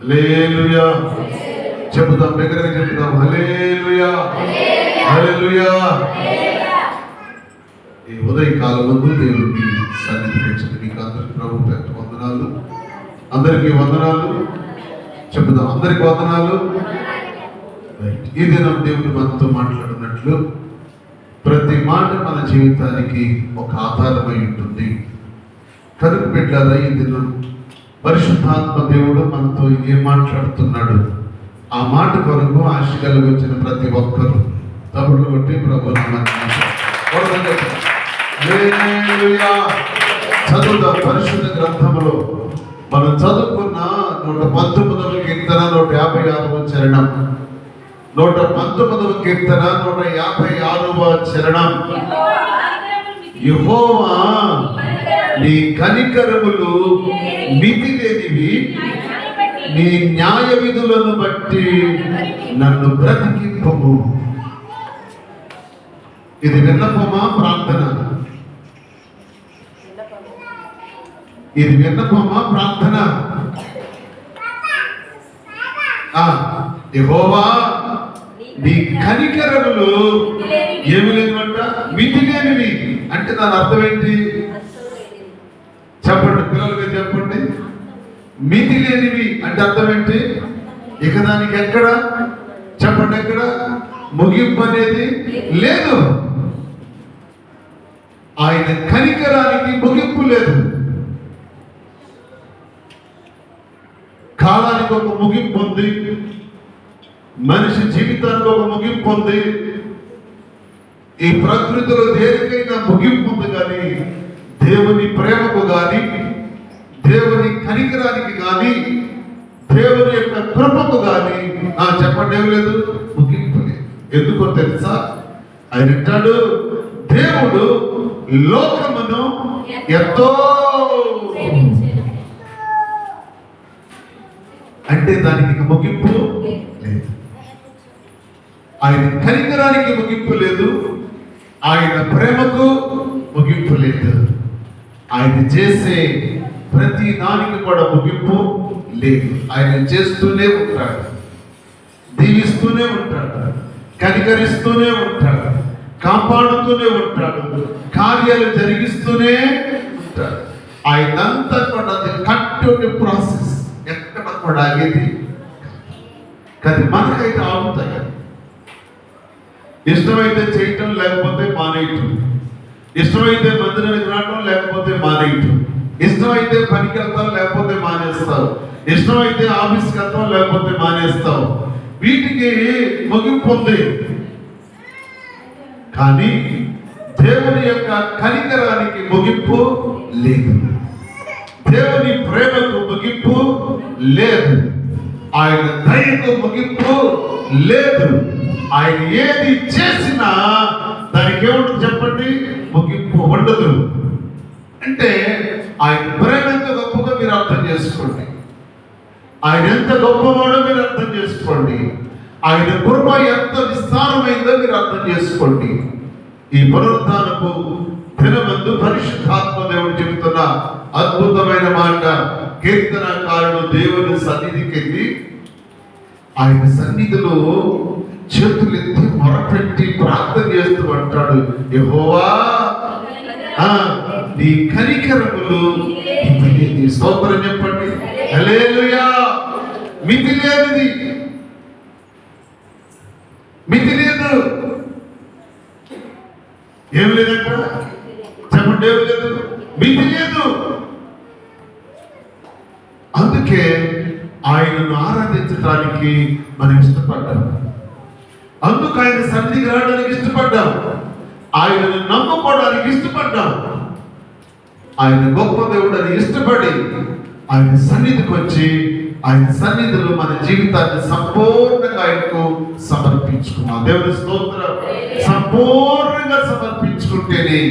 హల్లెలూయా. చెబుదాం, దగ్గరగా చెబుదాం. హల్లెలూయా, హల్లెలూయా. ఈ ఉదయకాలం ముందు దేవుడికి సన్నిధి తెచ్చింది మీకు అందరికి ప్రభు పేరిట వందనాలు. అందరికీ వందనాలు చెబుదాం. అందరికి వందనాలు. ఈ దినం దేవుడు మనతో మాట్లాడినట్లు ప్రతి మాట మన జీవితానికి ఒక ఆధారమై ఉంటుంది. కనుక బిడ్డలారా, ఈ దినం పరిశుద్ధాత్మ దేవుడు మనతో ఏం మాట్లాడుతున్నాడు, ఆ మాట కొరకు ఆశ కలిగి వచ్చిన ప్రతి ఒక్కరు తప్పుడు కొట్టి ప్రభుత్వం చదువుదాం. పరిశుద్ధ గ్రంథంలో మనం చదువుకున్న 119వ కీర్తన 156వ చరణం, 119వ కీర్తన 156వ చరణం. యెహోవా నీ కనికరములు మితి లేనివి, నీ న్యాయ విధులను బట్టి నన్ను బ్రతికింపము. ఇది విన్నపమా ప్రార్థన? ఇది విన్నపమా ప్రార్థన? యెహోవా నీ కనికరములు ఏమి లేనివంట, మితి లేనివి. అంటే దాని అర్థం ఏంటి చెప్పండి, పిల్లలకి చెప్పండి. మితి లేనివి అంటే అర్థం ఏంటి? ఇక దానికి ఎక్కడ చెప్పండి, ఎక్కడ ముగింపు అనేది లేదు. ఆయన కనికరానికి ముగింపు లేదు. కాలానికి ఒక ముగింపు ఉంది, మనిషి జీవితానికి ఒక ముగింపు ఉంది. ఈ ప్రకృతిలో దేనికైనా ముగింపు ఉంది, కానీ దేవుని ప్రేమకు కానీ, దేవుని కనికరానికి కానీ, దేవుని యొక్క కృపకు కానీ చెప్పండి ఏం లేదు, ముగింపు లేదు. ఎందుకో తెలుసా? ఆయన అంటాడు, దేవుడు లోకమును ఎంతో అంటే దానికి ముగింపు లేదు. ఆయన కనికరానికి ముగింపు లేదు, ఆయన ప్రేమకు ముగింపు లేదు. ఆయన చేసే ప్రతి దానికి కూడా ముగింపు లేదు. ఆయన చేస్తూనే ఉంటాడు, దీవిస్తూనే ఉంటాడు, కనికరిస్తూనే ఉంటాడు, కాపాడుతూనే ఉంటాడు, కార్యాలు జరిగిస్తూనే ఉంటాడు. ఆయనంతా కూడా కంటిన్యూ ప్రాసెస్, ఎక్కడ కూడా ఆగేది కానీ మనకైతే ఆగుతాయి. ఇష్టమైతే చేయటం, లేకపోతే మానేయటం. ఇష్టమైతే మందిరానికి రావటం, లేకపోతే మానేయటం. ఇష్టమైతే పనికి వెళ్తాం, లేకపోతే మానేస్తావు. ఇష్టమైతే ఆఫీస్కి వెళ్తాం, లేకపోతే మానేస్తావు. వీటికి ముగింపు ఉంది. కానీ దేవుని యొక్క కనికరానికి ముగింపు లేదు, దేవుని ప్రేమకు ముగింపు లేదు, ఆయన దయకు ముగింపు లేదు. ఆయన ఏది చేసినా దానికి ఏముంటుంది చెప్పండి, ముగింపు ఉండదు. అంటే ఆయన ప్రేమ ఎంత గొప్పగా మీరు అర్థం చేసుకోండి, ఆయన ఎంత గొప్పవాడో మీరు అర్థం చేసుకోండి, ఆయన కృప ఎంత విస్తారమైందో మీరు అర్థం చేసుకోండి. ఈ పునరుద్ధానపు దినమందు పరిశుద్ధాత్మ దేవుడు చెబుతున్న అద్భుతమైన మాట, కీర్తనకారుడు దేవుని సన్నిధికి వెళ్ళి ఆయన సన్నిధిలో చేతులెత్తి మొరపెట్టి ప్రార్థన చేస్తూ అంటాడు, యెహోవా నీ కనికరములు స్తోత్రం చెప్పండి. హల్లెలూయా. మితి లేనిది, మితి లేదు. ఏమి లేదంట చెప్పండి, ఏమి లేదు, మితి లేదు. అందుకే ఆయనను ఆరాధించడానికి మనం ఇష్టపడ్డాం, అందుకు ఆయన సన్నిధికి రావడానికి ఇష్టపడ్డాం, ఆయనను నమ్ముకోవడానికి ఇష్టపడ్డాం. ఆయన గొప్ప దేవుడు అని ఇష్టపడి ఆయన సన్నిధికి వచ్చి ఆయన సన్నిధిలో మన జీవితాన్ని సంపూర్ణంగా ఆయనకు సమర్పించుకున్నాం. దేవుని స్తోత్రం. సంపూర్ణంగా సమర్పించుకుంటేనే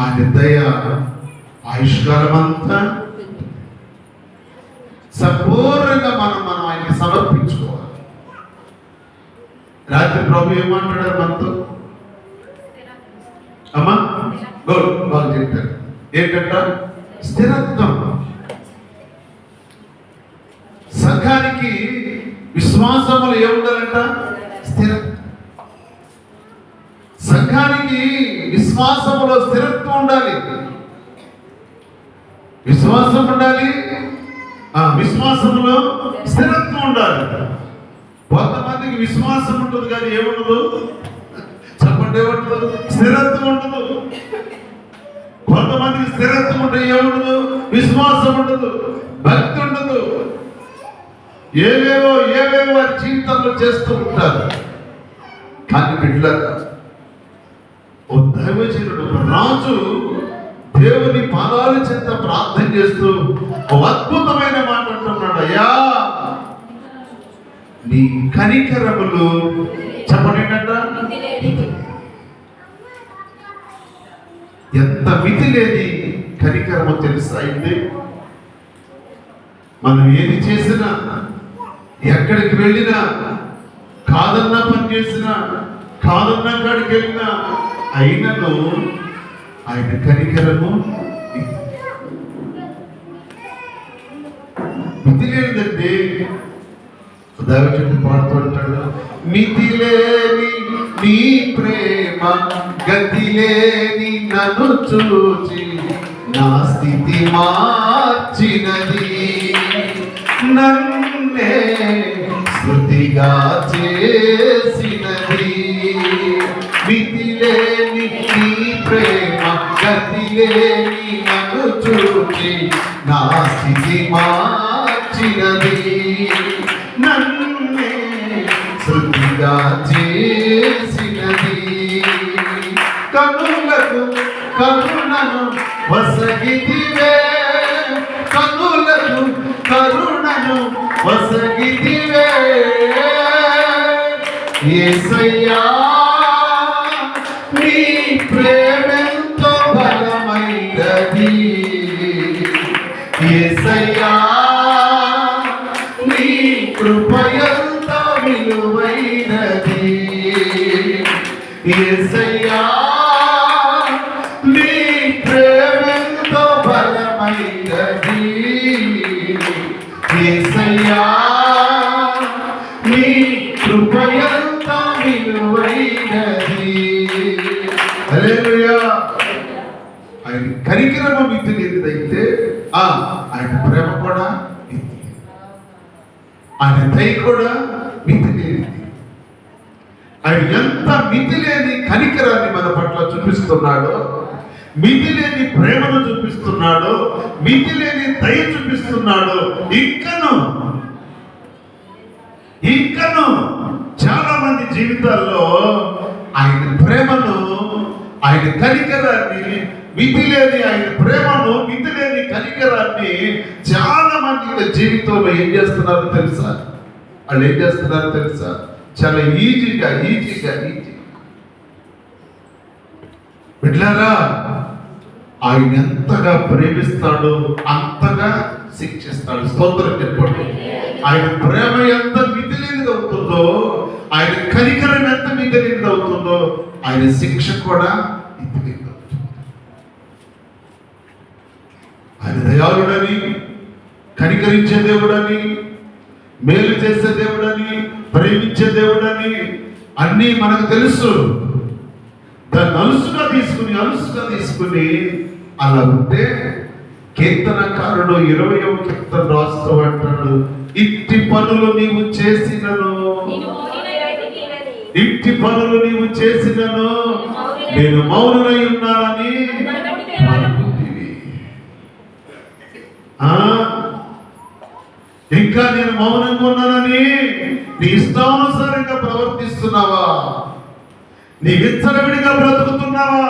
ఆయన దయ ఆయుష్కాలం అంతా సంపూర్ణంగా మనం ఆయనకి సమర్పించుకోవాలి. రాత్రి ప్రభు ఏమంటాడు మనతో? అమ్మా గౌడ్ బాగా చెప్పారు. ఏంటంట? స్థిరత్వం. సంఘానికి విశ్వాసములు ఏముండాలంట? స్థిరత్వం. సంఘానికి విశ్వాసములో స్థిరత్వం ఉండాలి. విశ్వాసం ఉండాలి, విశ్వాసములో స్థిరత్వం ఉండాలి. కొంతమందికి విశ్వాసం ఉంటుంది కానీ ఏముండదు? చెప్పండి, ఏముండదు? స్థిరత్వం ఉండదు. కొంతమందికి స్థిరత్వం ఉంటే ఏముండదు? విశ్వాసం ఉండదు, భక్తి ఉండదు. ఏవేవో వారి జీవితంలో చేస్తూ ఉంటారు. కానీ బిడ్డలారా, ఓ దైవజనుడు, రాజు దేవుని పాదాల చెంత ప్రార్థన చేస్తూ ఓ అద్భుతమైన మాట అంటున్నాడు. అయ్యా, నీ కనికరములు, చెప్పండి ఏంటంట? ఎంత మితి లేని కనికరము తెలుసా? అయితే మనం ఏది చేసినా, ఎక్కడికి వెళ్ళినా, కాదన్నా పని చేసినా, కాదన్నా కాడికి వెళ్ళినా, అయినను ఆయన కనికరము మితి లేదండి. దైవజనుడు పాడుతూ ఉంటాడు, మితి లేని నీ ప్రేమ గతి లేని నన్ను చూచి నా స్థితి మార్చినది, నన్నే స్మృతిగా చేసినది. మితి లేని నీ ప్రేమ గతి లేని నన్ను చూచి నా స్థితి మార్చినది, నన్నే శృతిగా చేసినది. కనులకు కరుణను వసగితివే, కనులకు కరుణను వసగితివే యేసయ్యా, నీ ప్రేమెంతో బలమైనది. యేసయ్యా, నీ కృపయంతో విలువైనది. యేసయ్యా, నీ ప్రేమెంతో బలమైనది. యేసయ్యా, నీ కృపయంతో విలువైనది. హల్లెలూయా. ఆయన కనికరము మితి లేనిదైతే ఆయన ప్రేమ కూడా మితి, ఆయన దయ కూడా మితి లేనిది. ఆయన ఎంత మితి లేని కనికరాన్ని మన పట్ల చూపిస్తున్నాడో, మితి లేని ప్రేమను చూపిస్తున్నాడో, మితి లేని దయ చూపిస్తున్నాడో, ఇంకను చాలా మంది జీవితాల్లో ఆయన ప్రేమను, ఆయన కనికరాన్ని, మితి లేని ఆయన ప్రేమను, మితి లేని కనికరాన్ని చాలా మంది జీవితంలో ఏం చేస్తున్నారో తెలుసా? వాళ్ళు ఏం చేస్తున్నారో తెలుసా? చాలా ఈజీగా బిడ్డలారా, ఆయన ఎంతగా ప్రేమిస్తాడో అంతగా శిక్షిస్తాడు. స్తోత్రం చెప్పండి. ఆయన ప్రేమ ఎంత మితిలేనిది అవుతుందో, ఆయన కనికరం ఎంత మితిలేనిది అవుతుందో, ఆయన శిక్ష కూడా మితిలేనిది అవుతుంది. ఆయన దయాళుడని, కనికరించే దేవుడని, మేలు చేసే దేవుడని, ప్రేమించే దేవుడని అన్నీ మనకు తెలుసు. దాన్ని అలుసుగా తీసుకుని అలా ఉంటే కీర్తనకారుడు 20వ కీర్తన రాస్తూ అంటాడు, ఇట్టి పనులు నీవు చేసినను, ఇట్టి పనులు నీవు చేసినను నేను మౌనులై ఉన్నానని. ఇంకా నేను మౌనంగా ఉన్నానని నీ ఇష్టానుసారంగా ప్రవర్తిస్తున్నావా? నీ విచ్చలవిడిగా బ్రతుకుతున్నావా?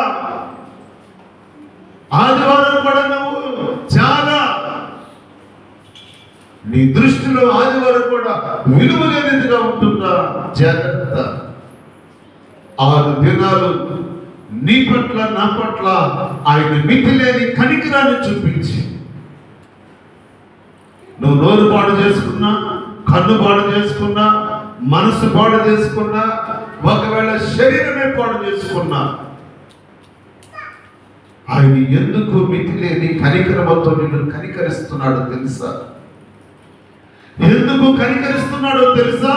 ఆదివారం కూడా నువ్వు చాలా, నీ దృష్టిలో ఆదివారం కూడా విలువ లేనిదిగా ఉంటుందా? జాగ్రత్త. 6 దినాలు నీ పట్ల, నా పట్ల ఆయన మితి లేని కనికరాన్ని చూపించి, నువ్వు నోరు పాడు చేసుకున్నా, కన్ను పాడు చేసుకున్నా, మనసు పాడు చేసుకున్నా, ఒకవేళ శరీరమే పాడు చేసుకున్నా, ఆయన ఎందుకు మితి లేని కనికరమతో నిన్ను కనికరిస్తున్నాడు తెలుసా? ఎందుకు కనికరిస్తున్నాడో తెలుసా?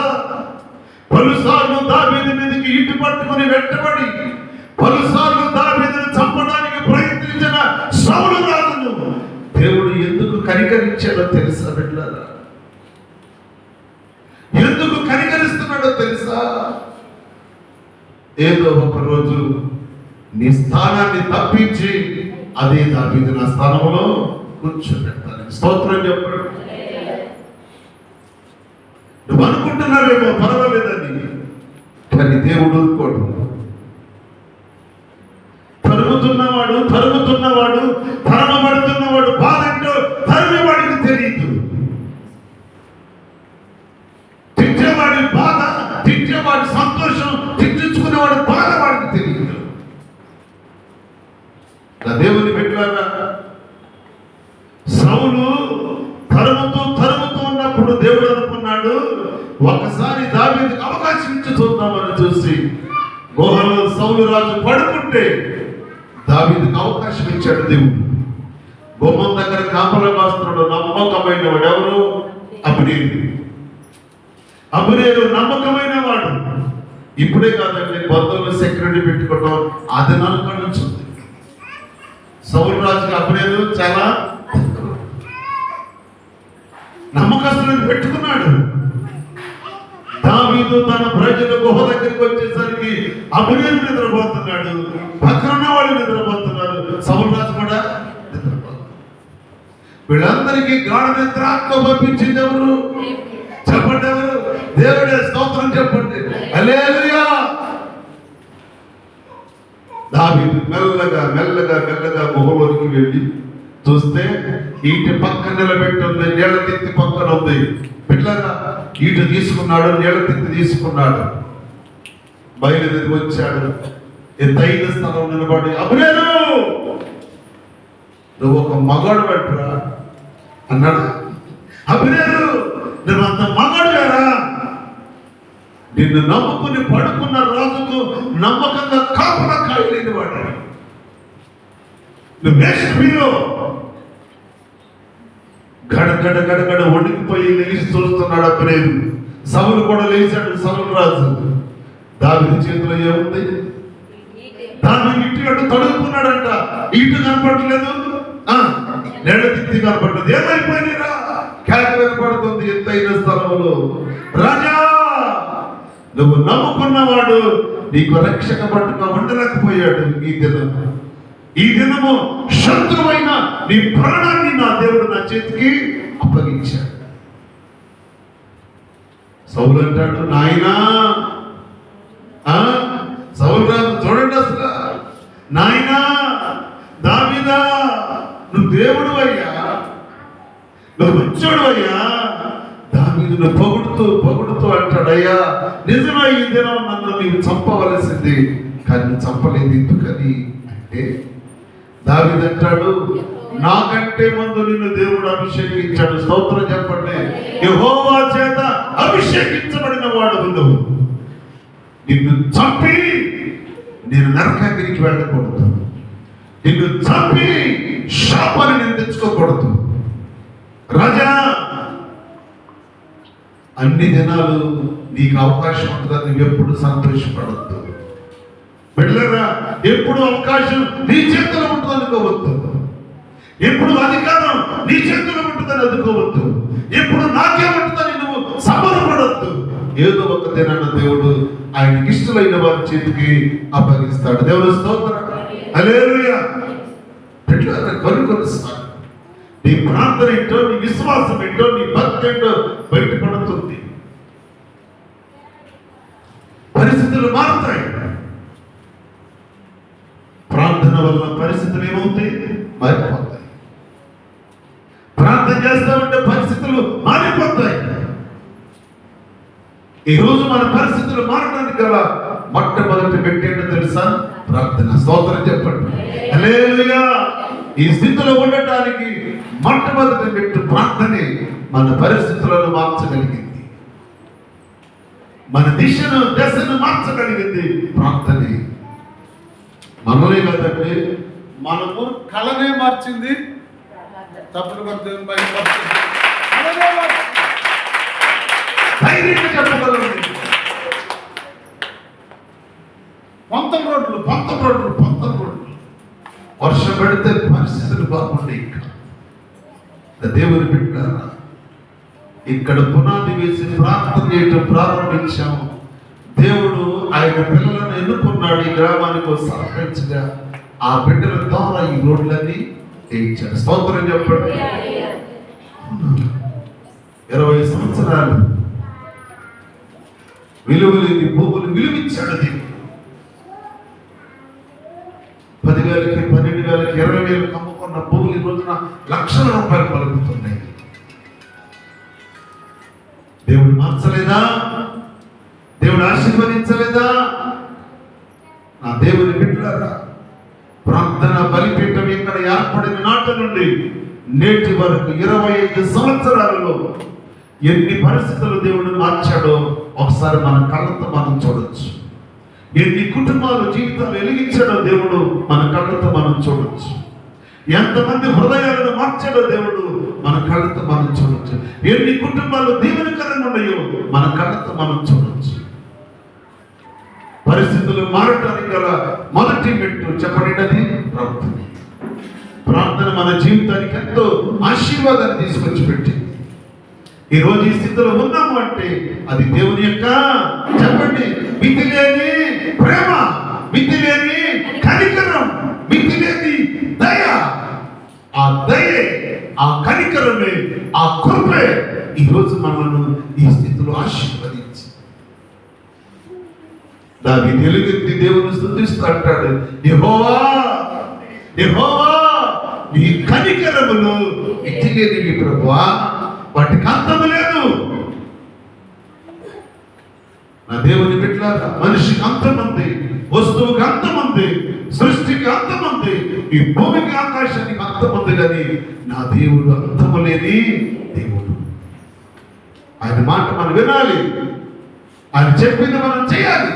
పలుసార్లు దావీదు మీదకి ఇటు పట్టుకుని వెంటబడి పలుసార్లు దావీదును చంపడానికి ప్రయత్నించిన సౌలు రాజును దేవుడు ఎందుకు కనికరించాడో తెలుసా బిడ్డలారా? ఎందుకు కనికరిస్తున్నాడో తెలుసా? ఏదో ఒక రోజు నీ స్థానాన్ని తప్పించి అదే దావీదు నా స్థానంలో కూర్చోబెట్టాలి. స్తోత్రం చెప్పండి. నువ్వు అనుకుంటున్నావేమో పర్వాలేదని, కానీ దేవుడు ఊరుకోడు. తరుముతున్నవాడు తరమబడుతున్నవాడు బాధ ఏంటో తరిమేవాడికి తెలియదు. తిట్టేవాడి బాధ, తిట్టేవాడి సంతోషం, తిట్టించుకునేవాడి బాధ వాడికి తెలియదు. నా దేవుని పెట్టారా? సౌలు తరుముతూ ఉన్నప్పుడు దేవుడు అనుకున్నాడు, ఒకసారి దావీదుకు అవకాశం ఇచ్చి చూద్దామని చూసి గుహలో సౌలు రాజు పడుకుంటే దావీదుకు అవకాశం ఇచ్చాడు దేవుడు. గుమ్మం దగ్గర కాపలా కాస్తున్నాడు నమ్మకమైన వాడు. ఎవరు? అబ్నేరు నమ్మకమైన వాడు. ఇప్పుడే కాదండి, బంధువులు సెక్యూరిటీ పెట్టుకోవడం అది నమ్మకం వచ్చింది. సౌలు రాజుకి అబ్నేరు చాలా నమ్మకస్తులను పెట్టుకున్నాడు. దావీదు తన ప్రజల గుహ దగ్గరికి వచ్చేసరికి అబ్నేరు నిద్రపోతున్నాడు, పక్కన వాళ్ళు నిద్రపోతున్నారు, సౌలు రాజు కూడా నిద్రపోతున్నాడు. వీళ్ళందరికీ గాఢ నిద్రాత్మ పంపించింది ఎవరు? చెప్పండి ఎవరు? దేవుడే. స్తోత్రం చెప్పండి. హల్లెలూయా. దావీదు మెల్లగా గుహలోనికి వెళ్ళి చూస్తే ఈటి పక్కన నిలబెట్టుంది, నీళ్ళ తిత్తి పక్కన ఉంది. పిల్లగా ఈట తీసుకున్నాడు, నీళ్ళ తిత్తి తీసుకున్నాడు, బయలుదేరి వచ్చాడు. ఎత్తైన స్థలం నిలబడి, అబ్నేరు నువ్వు ఒక మగాడు పెట్టరా అన్నాడు. అబ్నేరు నువ్వు అంత మగాడు వేరా? నిన్ను నమ్ముకుని పడుకున్న రాజుకు నమ్మకంగా కాపలా కాయలేని వాడు నువ్వు. Waste hero. గడగడ వణికిపోయి లేచి చూస్తున్నాడు అబ్నేరు. సౌలు కూడా లేచాడు. సౌలు రాజు దావీదు చేతిలో ఏముంది? దావీదు ఇంటి అటు తడుపుకున్నాడంట. ఇటు కనపడలేదు, నీళ్ళ తిత్తి కనపడలేదు. ఏమైపోయినా కేక వినపడుతుంది ఎత్తైన స్థలంలో. రాజా, నువ్వు నమ్ముకున్నవాడు నీకు రక్షక పట్టుగా ఉండలేకపోయాడు. ఈ దినము శత్రువైన నీ ప్రాణాన్ని నా దేవుడు నా చేతికి అప్పగించాడు. సౌలు అంటాడు, నాయనా, సౌలు రాజు చూడండి అసలు, నాయనా దావీదా, నువ్వు దేవుడు అయ్యా, నువ్వు మంచోడు అయ్యా. దావీదును పొగుడుతూ అంటాడయ్యా, నిజమే ఈ దినం నన్ను నీవు చంపవలసింది, కానీ చంపలేదు. ఎందుకని అంటే దావీదు అంటాడు, నాకంటే ముందు నిన్ను దేవుడు అభిషేకించాడు. స్తోత్రం చెప్పండి. యెహోవా చేత అభిషేకించబడిన వాడు నువ్వు. నిన్ను చంపి నేను నరకాగ్నికి వెళ్ళకూడదు, నిన్ను చంపి శాపాన్ని నేను తెచ్చుకోకూడదు. రాజా, అన్ని దినాలు నీకు అవకాశం ఉంటుందని నువ్వు ఎప్పుడు సంతోషపడద్దు. బిడ్డలారా, ఎప్పుడు అవకాశం నీ చేతిలో ఉంటుంది అనుకోవద్దు. ఎప్పుడు అధికారం నీ చేతిలో ఉంటుందని అనుకోవద్దు. ఎప్పుడు నాకే ఉంటుందని నువ్వు సంబరపడద్దు. ఏదో ఒక దినాన దేవుడు ఆయనకి ఇష్టమైన వారి చేతికి అప్పగిస్తాడు. దేవుడు స్తోత్రం. హల్లెలూయా. బిడ్డలారా, కొన్నిసార్లు నీ ప్రార్థన ఏంటో, నీ విశ్వాసం ఏంటో, నీ భక్తి ఏంటో బయటపడుతుంది. పరిస్థితులు మారుతాయి. ప్రార్థన వల్ల పరిస్థితులు ఏమవుతాయి? మారిపోతాయి. ప్రార్థన చేస్తామంటే పరిస్థితులు మారిపోతాయి. ఈ రోజు మన పరిస్థితులు మారడానికి గల మొట్టమొదటి పెట్టేంటో తెలుసా? ప్రార్థన. స్తోత్రం చెప్పండి. హల్లెలూయా. ఈ స్థితిలో ఉండటానికి మొట్టమొదటి పెట్టు ప్రార్థనే మన పరిస్థితులను మార్చగలిగింది, మన దశను మార్చగలిగింది ప్రార్థనే. మనమే కాదండి, మనము కళనే మార్చింది. తప్పులు ధైర్యంగా చెప్పగలను. పంతం రోడ్లు వర్షం పడితే పరిస్థితులు బాగుండే. ఇంకా దేవుని బిడ్డలారా, ఇక్కడ పునాది వేసి ప్రార్థన చేయటం ప్రారంభించాము. దేవుడు ఆయన పిల్లలను ఎన్నుకున్నాడు ఈ గ్రామానికి సర్పంచ్గా. ఆ బిడ్డల ద్వారా ఈ రోడ్లన్నీ వేయించాడు. స్తోత్రం చెప్పండి. 20 సంవత్సరాలు విలువలేని భూములు విలువించాడు దేవుడు. 10,000కి 12,000కి 20,000కి అమ్ముకున్న భూములు ఈ రోజున లక్షల రూపాయలు పలుకుతున్నాయి. దేవుడు మార్చలేదా? దేవుడు ఆశీర్వదించలేదా? నా దేవుని బిడ్డలారా, ప్రార్థన బలిపీఠం ఇక్కడ ఏర్పడిన నాటి నుండి నేటి వరకు 25 సంవత్సరాలలో ఎన్ని పరిస్థితులు దేవుడు మార్చాడో ఒకసారి మన కళ్ళతో మనం చూడొచ్చు. ఎన్ని కుటుంబాలు జీవితాలు వెలిగించాడో దేవుడు మన కళ్ళతో మనం చూడొచ్చు. ఎంతమంది హృదయాలను మార్చాడో దేవుడు మన కళ్ళతో మనం చూడొచ్చు. ఎన్ని కుటుంబాలు దీవెనకరంగా ఉన్నాయో మన కళ్ళతో మనం చూడొచ్చు. పరిస్థితులు మారటానికి గల మొదటి మెట్టు చెప్పబడినది ప్రార్థన. ప్రార్థన మన జీవితానికి ఎంతో ఆశీర్వాదాన్ని తీసుకొచ్చి పెట్టింది. ఈ రోజు ఈ స్థితిలో ఉన్నాము అంటే అది దేవుని యొక్క చెప్పండి మితిలేని ప్రేమ, మితిలేని కనికరం, మితిలేని దయ. ఆ దయే, ఆ కనికరమే, ఆ కృపే ఈ రోజు మనల్ని ఈ స్థితిలో ఆశీర్వదించి దాన్ని తెలుగెత్తి దేవుని స్తుతిస్తూ అంటాడు, యెహోవా యెహోవా నీ కనికరములు మితిలేనివి ప్రభువా, వాటికి అంతము లేదు. నా దేవుని బిడ్డలారా, మనిషికి అంతమంది, వస్తువుకి అంతమంది, సృష్టికి అంతమంది, ఈ భూమికి ఆకాశానికి అంతమంది, కానీ నా దేవుడు అంతము లేని దేవుడు. ఆయన మాట మనం వినాలి, ఆయన చెప్పింది మనం చేయాలి.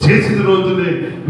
చేసిన రోజునే